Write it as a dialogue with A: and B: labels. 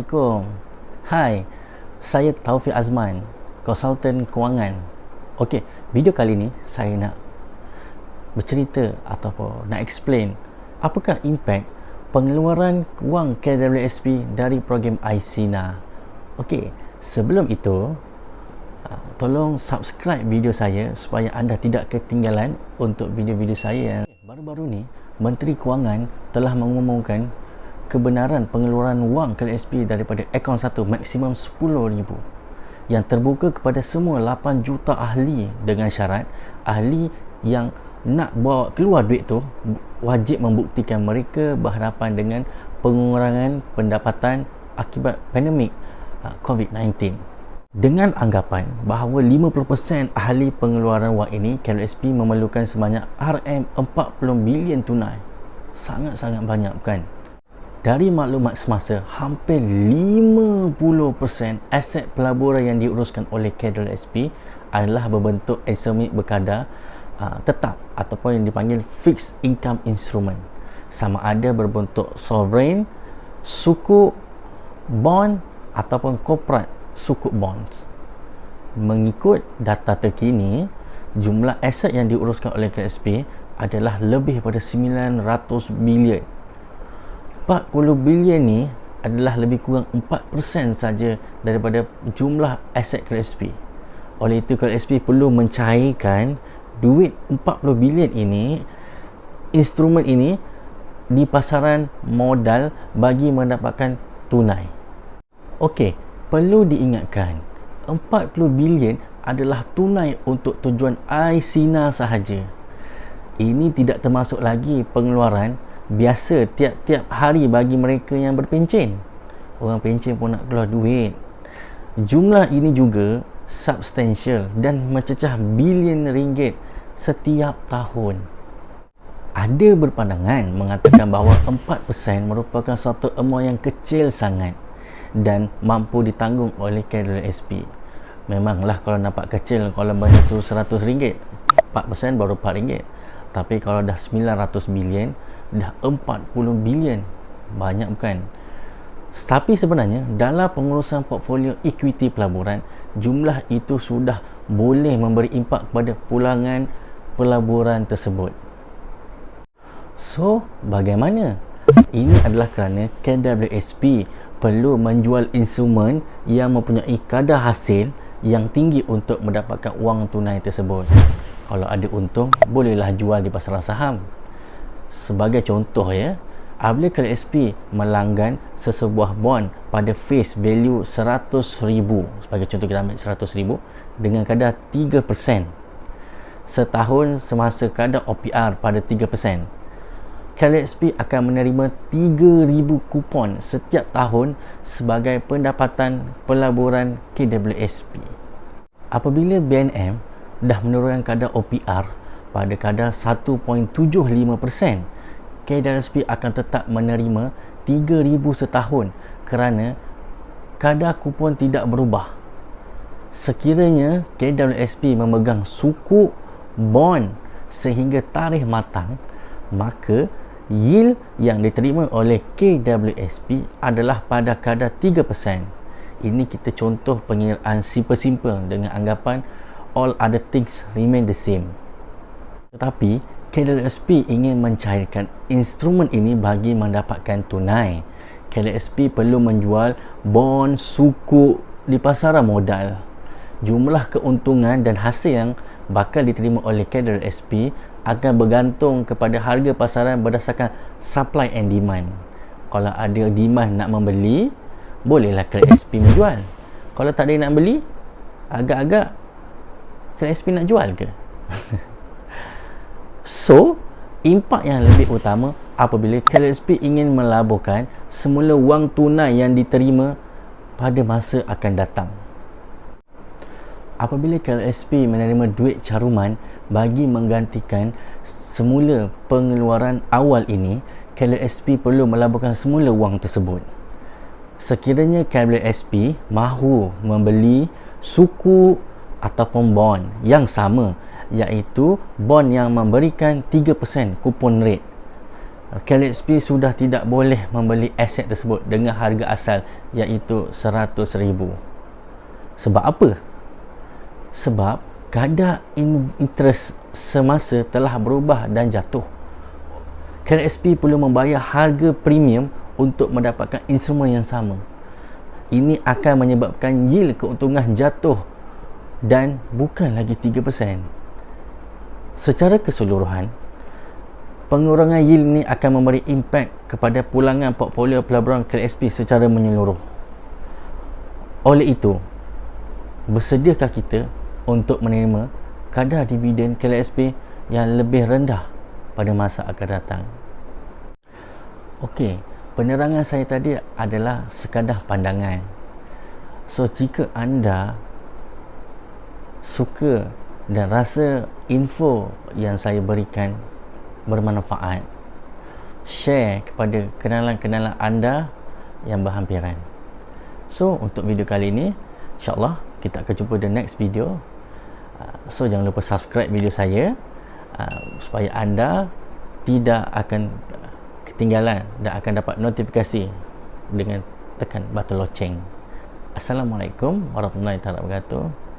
A: Assalamualaikum. Hai, saya Taufik Azman, konsultan kewangan. Okey, video kali ni saya nak bercerita ataupun nak explain apakah impact pengeluaran wang KWSP dari program iSINA. Okey, sebelum itu tolong subscribe video saya supaya anda tidak ketinggalan untuk video-video saya. Baru-baru ni Menteri Kewangan telah mengumumkan kebenaran pengeluaran wang KWSP daripada akaun 1 maksimum RM10,000 yang terbuka kepada semua 8 juta ahli, dengan syarat ahli yang nak bawa keluar duit tu wajib membuktikan mereka berhadapan dengan pengurangan pendapatan akibat pandemik COVID-19. Dengan anggapan bahawa 50% ahli pengeluaran wang ini, KWSP memerlukan sebanyak RM40 bilion tunai. Sangat-sangat banyak, bukan? Dari maklumat semasa, hampir 50% aset pelaburan yang diuruskan oleh KWSP adalah berbentuk instrumen berkadar tetap ataupun yang dipanggil fixed income instrument, sama ada berbentuk sovereign, sukuk, bond ataupun corporate sukuk bonds. Mengikut data terkini, jumlah aset yang diuruskan oleh KWSP adalah lebih pada 900 bilion. 40 bilion ni adalah lebih kurang 4% saja daripada jumlah aset KWSP. Oleh itu, KWSP perlu mencairkan duit 40 bilion ini, instrumen ini, di pasaran modal bagi mendapatkan tunai. Okey, perlu diingatkan 40 bilion adalah tunai untuk tujuan iSINA sahaja. Ini tidak termasuk lagi pengeluaran biasa tiap-tiap hari bagi mereka yang berpencen. Orang pencen pun nak keluar duit. Jumlah ini juga substansial dan mencecah bilion ringgit setiap tahun. Ada berpandangan mengatakan bahawa 4% merupakan satu amount yang kecil sangat dan mampu ditanggung oleh KWSP. Memanglah kalau nampak kecil, kalau benda tu RM100, 4% baru RM4. Tapi kalau dah 900 bilion, dah 40 bilion. Banyak, bukan? Tapi sebenarnya dalam pengurusan portfolio equity pelaburan, jumlah itu sudah boleh memberi impak kepada pulangan pelaburan tersebut. So, bagaimana? Ini adalah kerana KWSP perlu menjual instrumen yang mempunyai kadar hasil yang tinggi untuk mendapatkan wang tunai tersebut. Kalau ada untung, bolehlah jual di pasaran saham. Sebagai contoh ya, apabila KWSP melanggan sesebuah bond pada face value RM100,000, sebagai contoh kita ambil RM100,000 dengan kadar 3%, setahun semasa kadar OPR pada 3%, KWSP akan menerima 3,000 kupon setiap tahun sebagai pendapatan pelaburan KWSP. Apabila BNM dah menurunkan kadar OPR pada kadar 1.75%, KWSP akan tetap menerima 3,000 setahun kerana kadar kupon tidak berubah. Sekiranya KWSP memegang sukuk bond sehingga tarikh matang, maka yield yang diterima oleh KWSP adalah pada kadar 3%. Ini kita contoh pengiraan simple-simple dengan anggapan all other things remain the same. Tetapi KWSP ingin mencairkan instrumen ini bagi mendapatkan tunai. KWSP perlu menjual bond sukuk di pasaran modal. Jumlah keuntungan dan hasil yang bakal diterima oleh KWSP akan bergantung kepada harga pasaran berdasarkan supply and demand. Kalau ada demand nak membeli, bolehlah KWSP menjual. Kalau tak ada yang nak beli, agak-agak KWSP nak jual ke? So, impak yang lebih utama apabila KWSP ingin melaburkan semula wang tunai yang diterima pada masa akan datang. Apabila KWSP menerima duit caruman bagi menggantikan semula pengeluaran awal ini, KWSP perlu melaburkan semula wang tersebut. Sekiranya KWSP mahu membeli suku ataupun bond yang sama, iaitu bond yang memberikan 3% kupon rate, KLSP sudah tidak boleh membeli aset tersebut dengan harga asal iaitu 100,000. Sebab apa? Sebab kadar interest semasa telah berubah dan jatuh. KLSP perlu membayar harga premium untuk mendapatkan instrumen yang sama. Ini akan menyebabkan yield keuntungan jatuh dan bukan lagi 3%. Secara keseluruhan, pengurangan yield ini akan memberi impak kepada pulangan portfolio pelaburan KLSP secara menyeluruh. Oleh itu, bersediakah kita untuk menerima kadar dividen KLSP yang lebih rendah pada masa akan datang? Okey, penerangan saya tadi adalah sekadar pandangan. So, jika anda suka dan rasa info yang saya berikan bermanfaat, share kepada kenalan-kenalan anda yang berhampiran. So, untuk video kali ini, insyaAllah kita akan jumpa the next video. So, jangan lupa subscribe video saya supaya anda tidak akan ketinggalan dan akan dapat notifikasi dengan tekan button loceng. Assalamualaikum warahmatullahi wabarakatuh.